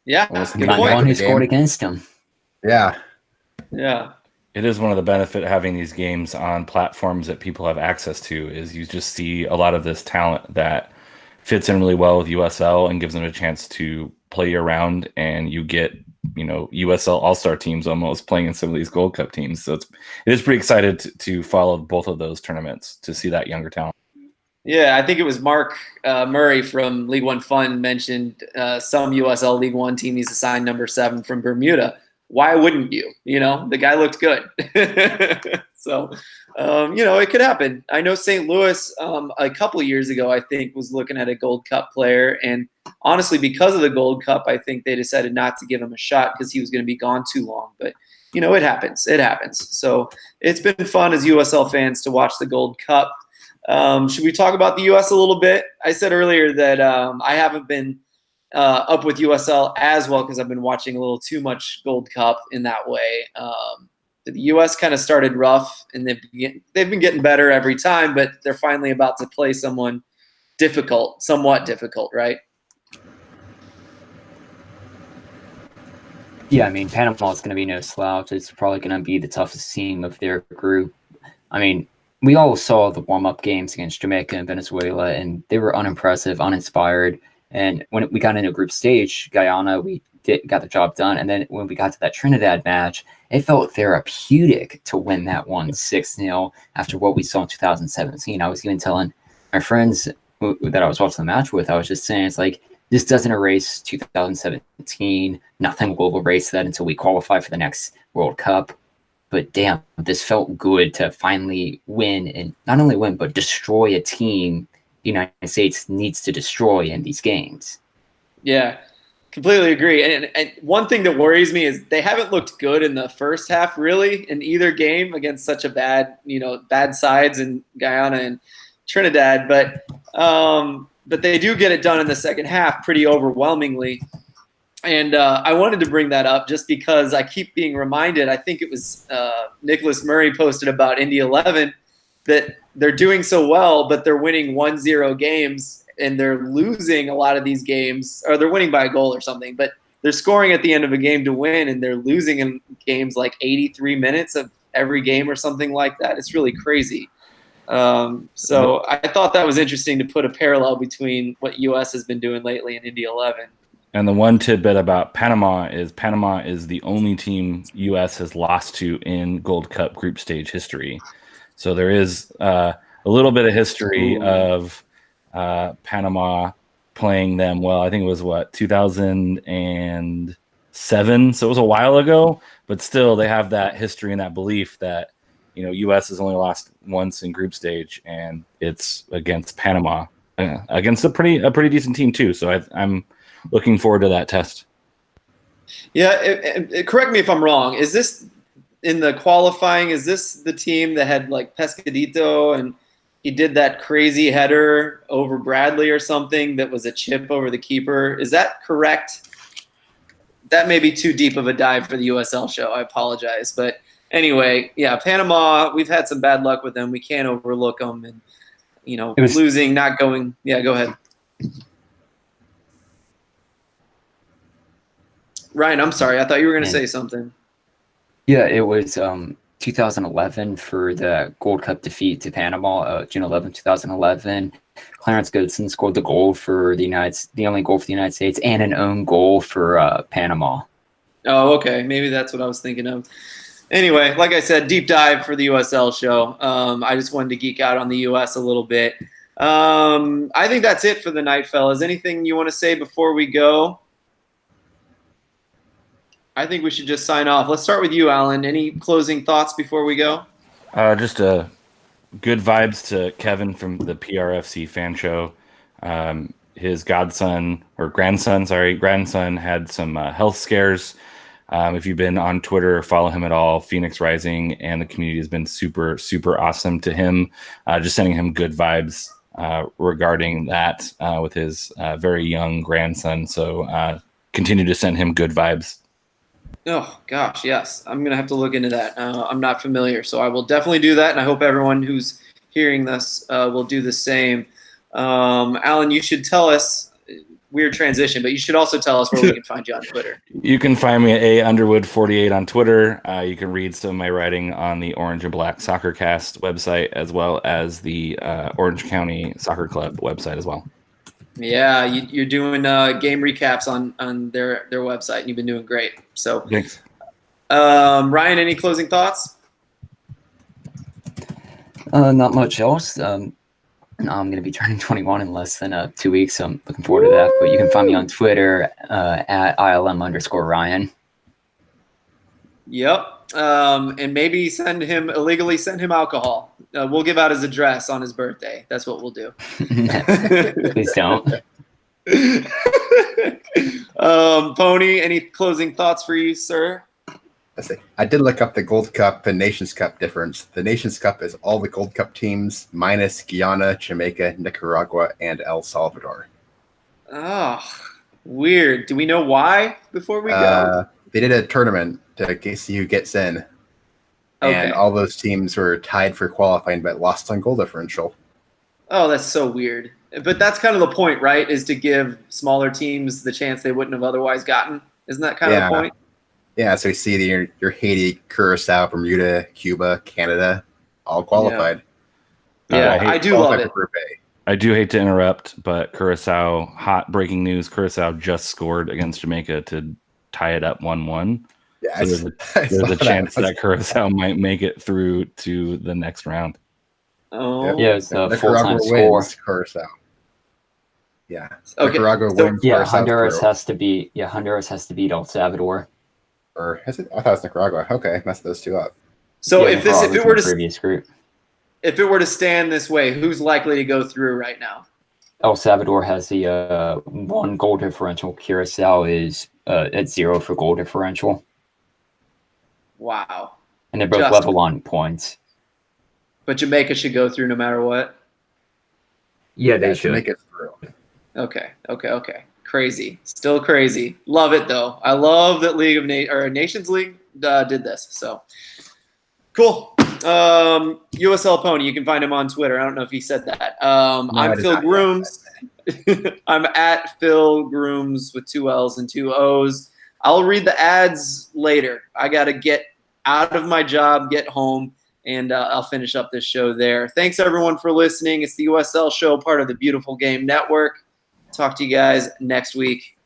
Yeah, Almost good Not the point. one who scored against him. Yeah. Yeah. It is one of the benefit of having these games on platforms that people have access to is you just see a lot of this talent that fits in really well with USL and gives them a chance to play around, and you get, USL All-Star teams almost playing in some of these Gold Cup teams. So it is pretty excited to follow both of those tournaments to see that younger talent. Yeah, I think it was Mark Murray from League One Fun mentioned some USL League One team he's assigned number 7 from Bermuda. Why wouldn't you? The guy looked good. So, it could happen. I know St. Louis a couple of years ago, I think, was looking at a Gold Cup player. And honestly, because of the Gold Cup, I think they decided not to give him a shot because he was going to be gone too long. But, it happens. It happens. So it's been fun as USL fans to watch the Gold Cup. Should we talk about the U.S. a little bit? I said earlier that I haven't been up with USL as well because I've been watching a little too much Gold Cup in that way. The U.S. kind of started rough, and they've been getting better every time, but they're finally about to play someone somewhat difficult, right? Yeah, I mean, Panama is going to be no slouch. It's probably going to be the toughest team of their group. I mean, we all saw the warm-up games against Jamaica and Venezuela, and they were unimpressive, uninspired. And when we got into group stage, Guyana, we got the job done. And then when we got to that Trinidad match, it felt therapeutic to win that one 6-0 after what we saw in 2017. I was even telling my friends that I was watching the match with, I was just saying, it's like, this doesn't erase 2017. Nothing will erase that until we qualify for the next World Cup. But damn, this felt good to finally win, and not only win, but destroy a team the United States needs to destroy in these games. Yeah, completely agree. And one thing that worries me is they haven't looked good in the first half, really, in either game against such a bad sides in Guyana and Trinidad. But they do get it done in the second half pretty overwhelmingly. And I wanted to bring that up just because I keep being reminded. I think it was Nicholas Murray posted about Indy 11 that they're doing so well, but they're winning 1-0 games and they're losing a lot of these games, or they're winning by a goal or something, but they're scoring at the end of a game to win, and they're losing in games like 83 minutes of every game or something like that. It's really crazy. So I thought that was interesting to put a parallel between what U.S. has been doing lately and Indy 11. And the one tidbit about Panama is the only team U.S. has lost to in Gold Cup group stage history. So there is a little bit of history of Panama playing them well. I think it was 2007. So it was a while ago, but still they have that history and that belief that, U.S. has only lost once in group stage, and it's against Panama, against a pretty decent team too. So I'm looking forward to that test. Yeah, correct me if I'm wrong. Is this in the qualifying? Is this the team that had like Pescadito and he did that crazy header over Bradley or something that was a chip over the keeper? Is that correct? That may be too deep of a dive for the USL show. I apologize, but anyway, yeah, Panama. We've had some bad luck with them. We can't overlook them, and losing, not going. Yeah, go ahead. Ryan, I'm sorry. I thought you were going to say something. Yeah, it was 2011 for the Gold Cup defeat to Panama, June 11, 2011. Clarence Goodson scored the goal for the only goal for the United States, and an own goal for Panama. Oh, okay. Maybe that's what I was thinking of. Anyway, like I said, deep dive for the USL show. I just wanted to geek out on the US a little bit. I think that's it for the night, fellas. Anything you want to say before we go? I think we should just sign off. Let's start with you, Alan. Any closing thoughts before we go? Just good vibes to Kevin from the PRFC fan show. His grandson had some health scares. If you've been on Twitter or follow him at all, Phoenix Rising and the community has been super, super awesome to him. Just sending him good vibes regarding that with his very young grandson. So continue to send him good vibes. Oh, gosh, yes. I'm going to have to look into that. I'm not familiar, so I will definitely do that, and I hope everyone who's hearing this will do the same. Alan, you should tell us weird transition, but you should also tell us where we can find you on Twitter. You can find me at @Underwood48 on Twitter. You can read some of my writing on the Orange and Black Soccer Cast website, as well as the Orange County Soccer Club website as well. Yeah, you're doing game recaps on their website, and you've been doing great. So, Thanks. Ryan, any closing thoughts? Not much else. I'm going to be turning 21 in less than 2 weeks, so I'm looking forward to that. But you can find me on Twitter at ILM_Ryan. Yep. And maybe illegally send him alcohol. We'll give out his address on his birthday. That's what we'll do. Please don't. Pony, any closing thoughts for you, sir? Let's see. I did look up the Gold Cup and Nations Cup difference. The Nations Cup is all the Gold Cup teams minus Guyana, Jamaica, Nicaragua, and El Salvador. Oh, weird. Do we know why before we go? They did a tournament to see who gets in. Okay. And all those teams were tied for qualifying but lost on goal differential. Oh, that's so weird. But that's kind of the point, right? Is to give smaller teams the chance they wouldn't have otherwise gotten. Isn't that kind of the point? Yeah, so you see your Haiti, Curacao, Bermuda, Cuba, Canada, all qualified. Yeah, I do love it. Group A. I do hate to interrupt, but Curacao, hot breaking news, Curacao just scored against Jamaica to tie it up 1-1. Yeah, So there's a chance that Curacao might make it through to the next round. Oh, Yeah, it's a full-time Nicaragua score. wins Curacao. Yeah. Okay. Nicaragua So- wins Yeah, Curaçao's Honduras through. Honduras has to beat El Salvador. Or is it? I thought it was Nicaragua. Okay, messed those two up. So Yeah, if Nicaragua's it in were the to previous group, stand this way, who's likely to go through right now? El Salvador has the 1 goal differential. Curacao is at 0 for goal differential, Wow. and they're both Just- level on points. But Jamaica should go through no matter what. Yeah, Yeah, to make it through. Okay. Crazy. Still crazy. Love it though. I love that Nations League did this. So cool. USL Pony. You can find him on Twitter. I don't know if he said that. I I'm did Phil not. Grooms. I'm at Phil Grooms with 2 L's and 2 O's. I'll read the ads later. I got to get out of my job, get home, and I'll finish up this show there. Thanks, everyone, for listening. It's the USL Show, part of the Beautiful Game Network. Talk to you guys next week.